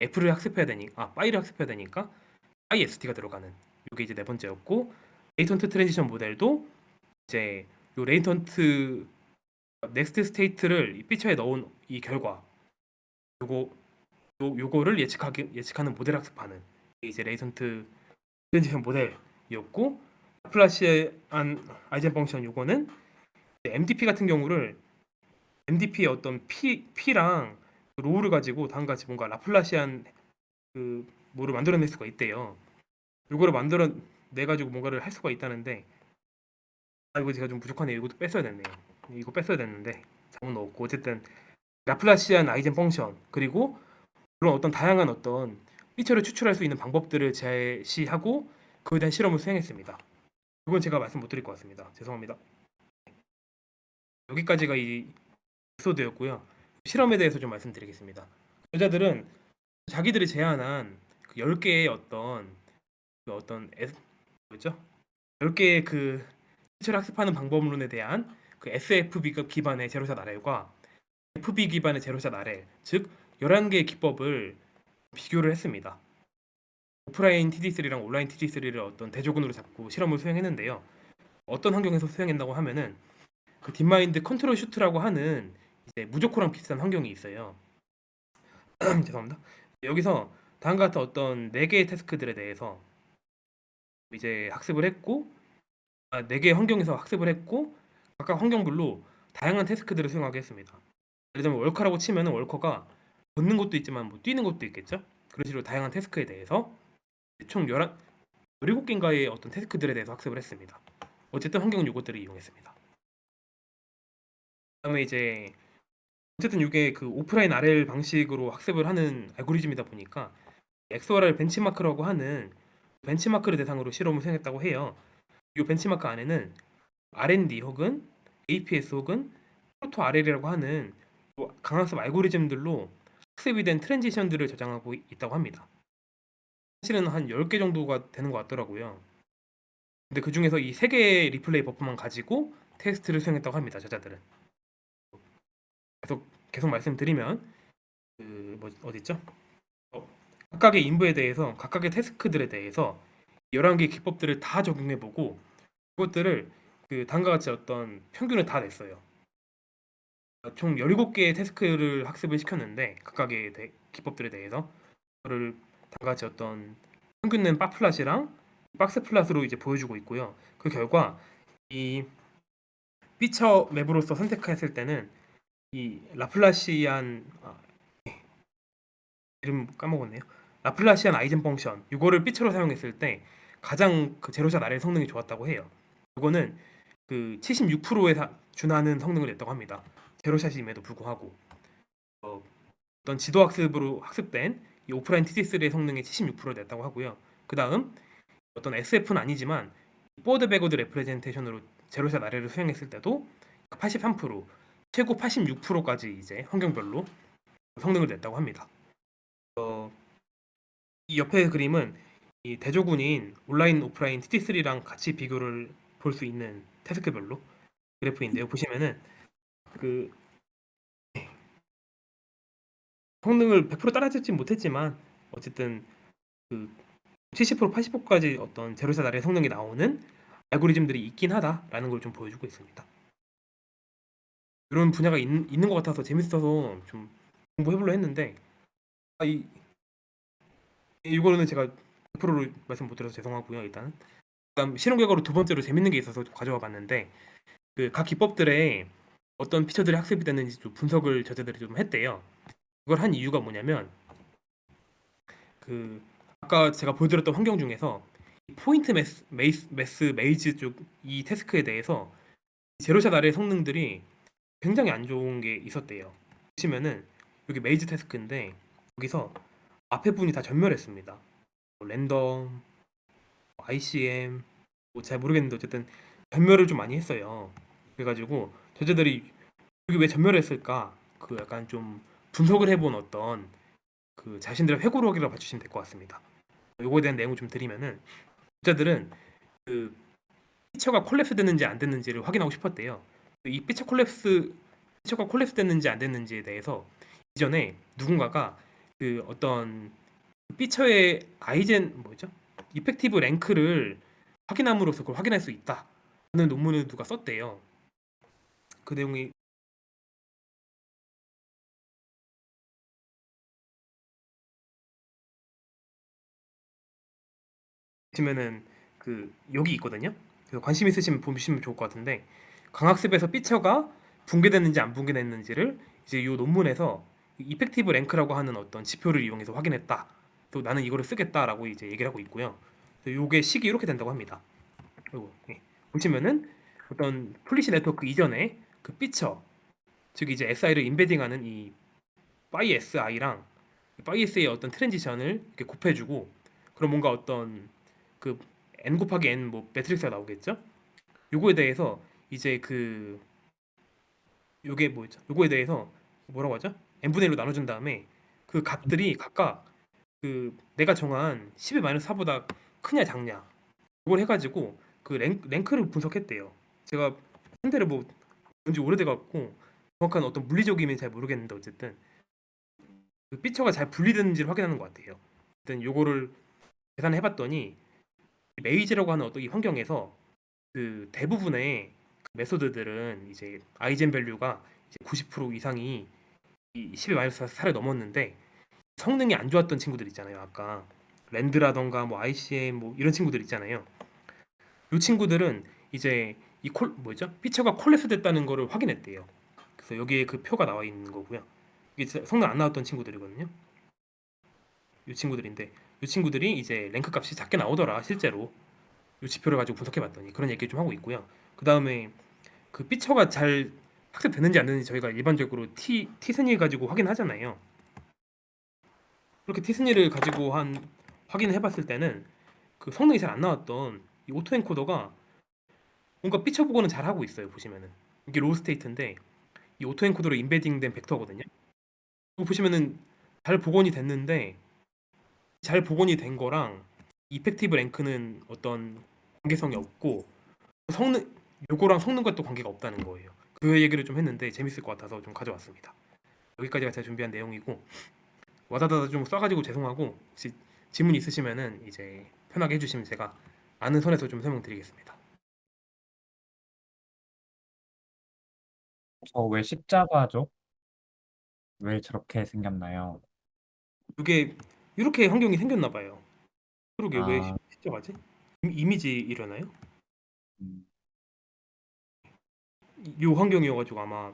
F를 학습해야 되니까, 파이를 학습해야 되니까 IST가 들어가는, 이게 이제 네 번째였고, 레이턴트 트랜지션 모델도 이제 요 레이턴트 넥스트 스테이트를 이 피처에 넣은 이 결과, 요거 요거를 예측하는 모델 학습하는, 이게 이제 레이턴트 트랜지션 모델이었고, 라플라시안 아이젠 펑션 요거는 MDP 같은 경우를 MDP의 어떤 P랑 그 로우를 가지고 다음과 같이 뭔가 라플라시안 그 뭐를 만들어낼 수가 있대요. 요거를 만들어내 가지고 뭔가를 할 수가 있다는데, 이거 제가 좀 부족하네요. 이것도 뺐어야 됐네요. 이거 뺐어야 됐는데 잘못 넣었고, 어쨌든 라플라시안 아이젠 펑션, 그리고 그런 어떤 다양한 어떤 피처를 추출할 수 있는 방법들을 제시하고 그에 대한 실험을 수행했습니다. 이건 제가 말씀 못 드릴 것 같습니다. 죄송합니다. 여기까지가 이 에피소드였고요. 실험에 대해서 좀 말씀드리겠습니다. 여자들은 자기들이 제안한 그 10개의 뭐죠? 10개의 그 피처를 학습하는 방법론에 대한 그 SFB 기반의 제로샷 RL과 FB 기반의 제로샷 RL, 즉 11개의 기법을 비교를 했습니다. 오프라인 TD3랑 온라인 TD3를 어떤 대조군으로 잡고 실험을 수행했는데요. 어떤 환경에서 수행했다고 하면은 그 딥마인드 컨트롤 슈트라고 하는 이제 무조코랑 비슷한 환경이 있어요. 죄송합니다. 여기서 다음과 같은 어떤 4개의 태스크들에 대해서 이제 학습을 했고, 4개의 환경에서 학습을 했고, 각각 환경별로 다양한 태스크들을 수행하게 했습니다. 예를 들면 월커라고 치면은 월커가 걷는 것도 있지만 뭐 뛰는 것도 있겠죠. 그런 식으로 다양한 태스크에 대해서 총 17개인가의 어떤 태스크들에 대해서 학습을 했습니다. 어쨌든 환경은 이것들을 이용했습니다. 그다음에 이제 어쨌든 이게 그 오프라인 RL 방식으로 학습을 하는 알고리즘이다 보니까 XOR 벤치마크라고 하는 벤치마크를 대상으로 실험을 수행했다고 해요. 이 벤치마크 안에는 R&D 혹은 APS 혹은 프로토 RL이라고 하는 강학습 알고리즘들로 학습이 된 트랜지션들을 저장하고 있다고 합니다. 사실은 한 10개 정도가 되는 것 같더라고요. 근데 그 중에서 이 세 개의 리플레이 버프만 가지고 테스트를 수행했다고 합니다. 저자들은. 계속 말씀드리면 뭐 어딨죠? 어, 각각의 인부에 대해서 각각의 태스크들에 대해서 11개 기법들을 다 적용해보고 그것들을 다음과 같이 어떤 평균을 다 냈어요. 총 17개의 태스크를 학습을 시켰는데 각각의 기법들에 대해서 그거를 다음과 같이 어떤 평균 낸 바플랫이랑 박스 플랫으로 이제 보여주고 있고요. 그 결과 이 피처 맵으로서 선택했을 때는 이 라플라시안 이름 까먹었네요. 라플라시안 아이젠 펑션 이거를 피처로 사용했을 때 가장 제로샷 아래 성능이 좋았다고 해요. 이거는 76%에 준하는 성능을 냈다고 합니다. 제로샷임에도 불구하고 어떤 지도 학습으로 학습된 이 오프라인 TD3의 성능의 76%를 냈다고 하고요. 그 다음 어떤 SF는 아니지만 포워드 백워드 레프레젠테이션으로 제로샷 아래를 수행했을 때도 83% 최고 86%까지 이제 환경별로 성능을 냈다고 합니다. 이 옆에 그림은 이 대조군인 온라인 오프라인 TT3랑 같이 비교를 볼 수 있는 태스크별로 그래프인데요. 보시면은 그 성능을 100% 따라잡진 못했지만 어쨌든 70% 80%까지 어떤 제로샷 아래 성능이 나오는 알고리즘들이 있긴 하다라는 걸 좀 보여주고 있습니다. 이런 분야가 있는 것 같아서 재밌어서 좀 공부해보려 했는데 이거는 제가 100%로 말씀 못 드려서 죄송하고요. 일단 그다음 실험 결과로 두 번째로 재밌는 게 있어서 가져와 봤는데 각 기법들의 어떤 피처들이 학습이 됐는지 좀 분석을 저자들이 좀 했대요. 그걸 한 이유가 뭐냐면 아까 제가 보여드렸던 환경 중에서 포인트 매스 메이즈 쪽 이 태스크에 대해서 제로샷 아래 성능들이 굉장히 안 좋은 게 있었대요. 보시면은 여기 메이즈 태스크인데 여기서 앞에 분이 다 전멸했습니다. 랜덤, ICM 잘 모르겠는데 어쨌든 전멸을 좀 많이 했어요. 그래가지고 저자들이 여기 왜 전멸을 했을까? 약간 좀 분석을 해본 어떤 자신들의 회고록이라고 봐주시면 될 것 같습니다. 요거에 대한 내용을 좀 드리면은 저자들은 피처가 콜랩스 됐는지 안 됐는지를 확인하고 싶었대요. 이 피처가 콜랩스 됐는지 안 됐는지에 대해서 이전에 누군가가 어떤 피처의 아이젠 뭐죠? 이펙티브 랭크를 확인함으로써 그걸 확인할 수 있다는 논문을 누가 썼대요. 그 내용이 보시면은 여기 있거든요. 그래서 관심 있으시면 보시면 좋을 것 같은데 강학습에서 피처가 붕괴됐는지 안 붕괴됐는지를 이제 이 논문에서 이펙티브 랭크라고 하는 어떤 지표를 이용해서 확인했다. 또 나는 이거를 쓰겠다라고 이제 얘기를 하고 있고요. 요게 식이 이렇게 된다고 합니다. 그리고 보시면은 어떤 플리시 네트워크 이전에 피처 즉 이제 SI를 인베딩하는 이 SI랑 SI의 어떤 트랜지션을 이렇게 곱해주고 그럼 뭔가 어떤 그 n 곱하기 n 뭐 매트릭스가 나오겠죠? 요거에 대해서 이제 요게 뭐였죠? 요거에 대해서 뭐라고 하죠? n분의 1로 나눠준 다음에 그 값들이 각각 내가 정한 10의 마이너스 4보다 크냐 작냐 이걸 해가지고 랭크를 분석했대요. 제가 상대를 뭐 뭔지 오래돼 갖고 정확한 어떤 물리적임이 잘 모르겠는데 어쨌든 피처가 잘 분리되는지를 확인하는 것 같아요. 일단 요거를 계산해 봤더니 메이즈라고 하는 어떤 이 환경에서 대부분의 메소드들은 이제 아이젠 밸류가 이제 90% 이상이 이 10의 마이너스 4를 넘었는데 성능이 안 좋았던 친구들 있잖아요. 아까 랜드라던가 뭐 ICM 뭐 이런 친구들 있잖아요. 이 친구들은 이제 뭐죠? 피처가 콜랩스 됐다는 거를 확인했대요. 그래서 여기에 그 표가 나와 있는 거고요. 이게 성능 안 나왔던 친구들이거든요. 이 친구들인데 이 친구들이 이제 랭크 값이 작게 나오더라 실제로 이 지표를 가지고 분석해 봤더니 그런 얘기를 좀 하고 있고요. 그 다음에 피처가 잘 학습되는지 안 되는지 저희가 일반적으로 티스니 가지고 확인하잖아요. 그렇게 티스니를 가지고 확인을 해봤을 때는 성능이 잘 안 나왔던 이 오토 엔코더가 뭔가 피처 복원은 잘 하고 있어요. 보시면은 이게 로우 스테이트인데 이 오토 엔코더로 인베딩된 벡터거든요. 이거 보시면은 잘 복원이 됐는데 잘 복원이 된 거랑 이펙티브 랭크는 어떤 관계성이 없고 성능 요거랑 성능과 또 관계가 없다는 거예요. 그 얘기를 좀 했는데 재밌을 것 같아서 좀 가져왔습니다. 여기까지가 제가 준비한 내용이고 와다다다 좀 써가지고 죄송하고 혹시 질문 있으시면은 이제 편하게 해주시면 제가 아는 선에서 좀 설명드리겠습니다.
저 왜 십자가죠? 왜 저렇게 생겼나요?
이게 이렇게 환경이 생겼나 봐요. 그러게 왜
아,
십자가지? 이미지 이려나요?
음,
이 환경이어가지고 아마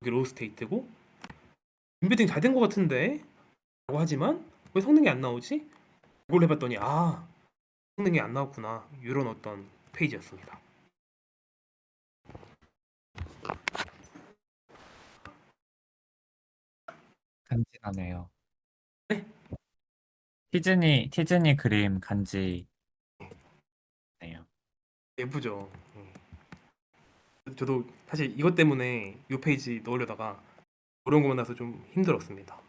여기 로스테이트고 인베딩 잘 된 것 같은데 라고 하지만 왜 성능이 안 나오지? 이걸 해봤더니 아 성능이 안 나왔구나 이런 어떤 페이지였습니다.
간지나네요.
네?
티즈니 그림 간지네요.
예쁘죠. 저도 사실 이것 때문에 이 페이지 넣으려다가 어려운 거 만나서 좀 힘들었습니다.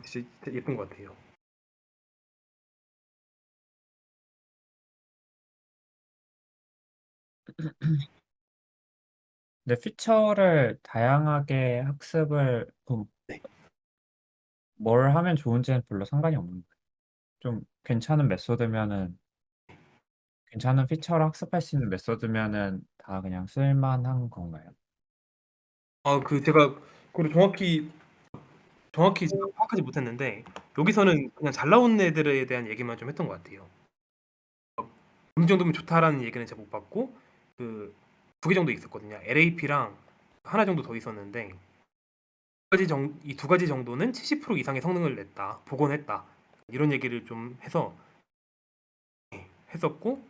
진짜 예쁜 것 같아요.
근데 피처를 다양하게 학습을
네.
뭘 하면 좋은지는 별로 상관이 없는 거예요. 좀 괜찮은 메소드면은 괜찮은 피처를 학습할 수 있는 메소드면은 다 그냥 쓸만한 건가요?
아 그 제가 그걸 정확히 제가 파악하지 못했는데 여기서는 그냥 잘 나온 애들에 대한 얘기만 좀 했던 것 같아요. 어느 정도면 좋다라는 얘기는 제가 못 받고 그 두 개 정도 있었거든요. LAP랑 하나 정도 더 있었는데 이 두 가지 정도는 70% 이상의 성능을 냈다, 복원했다 이런 얘기를 좀 해서 했었고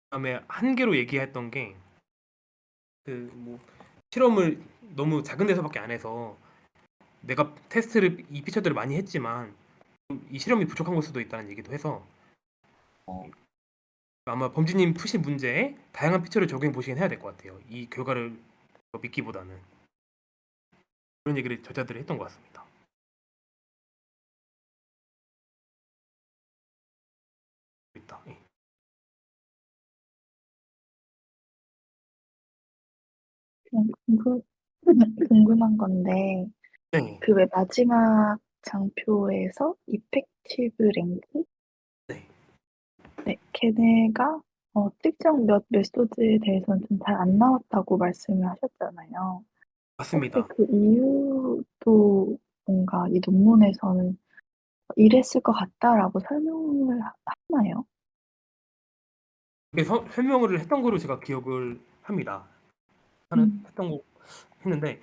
그다음에 한 개로 얘기했던 게 그 뭐 실험을 너무 작은 데서밖에 안 해서 내가 테스트를 이 피처들을 많이 했지만 이 실험이 부족한 걸 수도 있다는 얘기도 해서
어,
아마 범진님 푸신 문제에 다양한 피처를 적용해 보시긴 해야 될 것 같아요. 이 결과를 믿기보다는 그런 얘기를 저자들이 했던 것 같습니다. 있다. 예.
궁금, 궁금한 건데,
네,
그 왜 마지막 장표에서 이펙티브 랭크?
네,
네, 걔네가 특정 몇 메소드에 대해서는 좀 잘 안 나왔다고 말씀을 하셨잖아요. 혹시
맞습니다.
그 이유도 뭔가 이 논문에서는 이랬을 것 같다라고 설명을 하나요?
설명을 했던 거로 제가 기억을 합니다.
음,
했던 거 했는데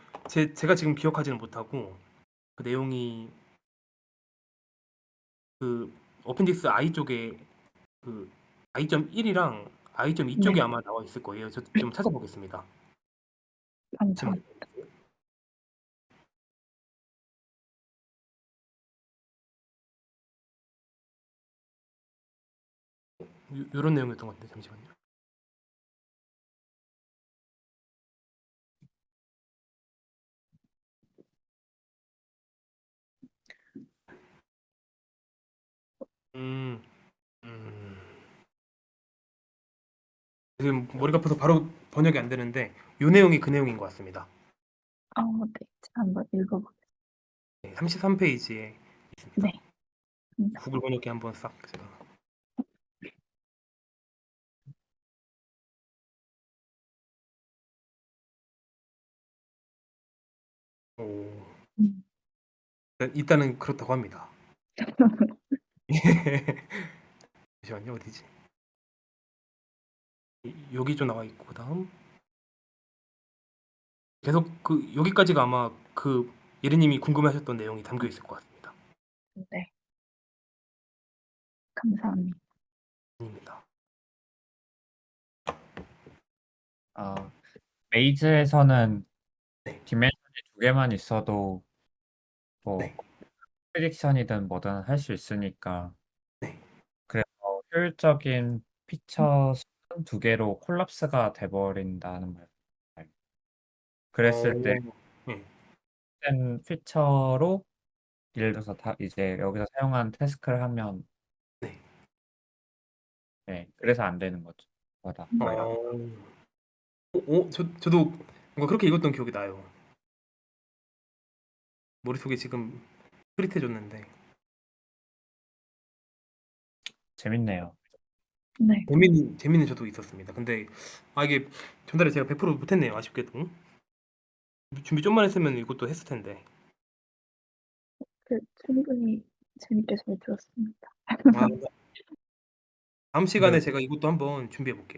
제가 지금 기억하지는 못하고 그 내용이 그 어펜디스 I 쪽에 그 I.1이랑 I.2 쪽에
네,
아마 나와 있을 거예요. 저 좀 찾아보겠습니다. 잠시만요.
감사합니다.
요런 내용이었던 것 같은데 잠시만요. 음, 음. 지금 머리가 아파서 바로 번역이 안 되는데 요 내용이 그 내용인 것 같습니다.
네, 제가 한번 읽어보겠습니다.
네, 33페이지에
네,
있습니다.
감사합니다.
구글 번역기 한번 싹 제가 오,
음,
일단은 그렇다고 합니다. 잠시만요 어디지? 여기 좀 나와 있고 그다음 계속 그 여기까지가 아마 그 예리님이 궁금해하셨던 내용이 담겨 있을 것 같습니다.
네, 감사합니다.
아닙니다.
아, 메이즈에서는
네,
디멘션이 두 개만 있어도 뭐
네,
프리딕션이든 뭐든 할 수 있으니까
네.
그래서 효율적인 피처 수는 두 개로 콜lap스가 돼버린다는 말. 그랬을 때
네,
센 피처로 예를 들어서 다 이제 여기서 사용한 태스크를 하면
네.
네, 그래서 안 되는 거죠. 거다.
저도 뭔가 그렇게 읽었던 기억이 나요. 머릿속에 지금 흐릿해졌는데.
재밌네요.
네.
재미는 저도 있었습니다. 근데 이게 전달을 제가 100% 못했네요. 아쉽게도. 준비 좀만 했으면 이것도 했을 텐데.
충분히 재밌게 잘 들었습니다.
아, 다음
근데
시간에 제가 이것도 한번 준비해 볼게요.